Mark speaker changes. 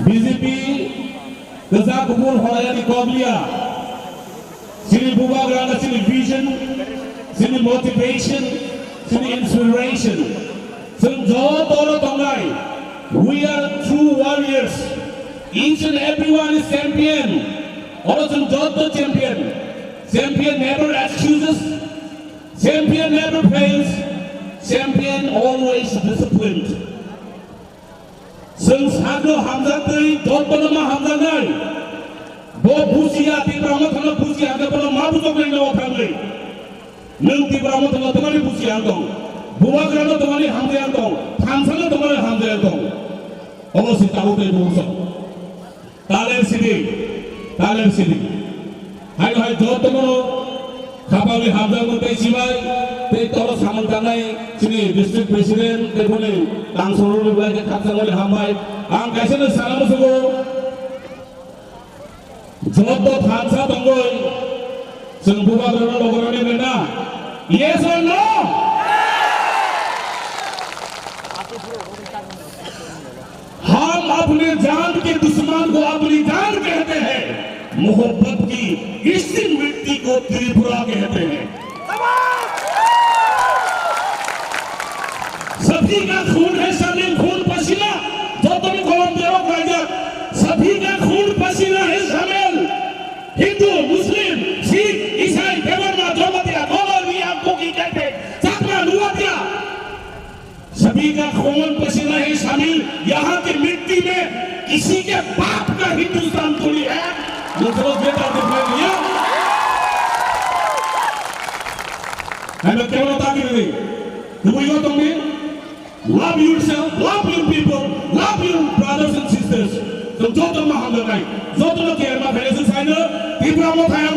Speaker 1: BJP Keza Kubur Holayani Koblia Sini Bubagrana Sini Vision Sini Motivation Sini Inspiration Sini Jodoro Tongai. We are true warriors. Each and everyone is champion. Also Jodo champion. Champion never excuses. Champion never fails. Champion always disciplined. Since Hagro Hamza Tei, Dottonama Hamza Nai, Bo Busia, the Brahmatana Busia, the Mabuzo family. Milti Brahmatana, the Mani Busiango, Buagrano, the Mani Hamziango, Tansana, the Mani Hamziango. Almost it out in Buso. Talent City. I Dottono, Kabali Hamza Tei, they told us Hamantanai, City District President, they put in. Langsung lagi kata oleh hamai, angkasa salam suku, jodoh hansa tanggoy, sembuba kerana logoran ini benda, yes or no? हम अपने जान के दुश्मन को अपनी जान कहते हैं, मोहब्बत की इसी मिट्टी को त्रिपुरा कहते हैं। सभी का खून है शामिल, खून पसीना जो तुम कोलंबिया को सभी का खून पसीना है शामिल। हिंदू, मुस्लिम, सिख, ईसाई, देवरमा, द्रौपदिया, गोलवी आपको की कहते, चाकमा, नुआतिया, सभी का खून पसीना है शामिल। यहाँ की मिट्टी में किसी के बाप का हिंदुस्तान थोड़ी है। मुझे बेटा दिखाई दिया। मैं क्या बता नहीं रही, तुम love yourself, love your people, love your brothers and sisters. So, Jodoh Mahamdalai, Jodoh Kierma, Feresu Sainer, Ibrahim Thayam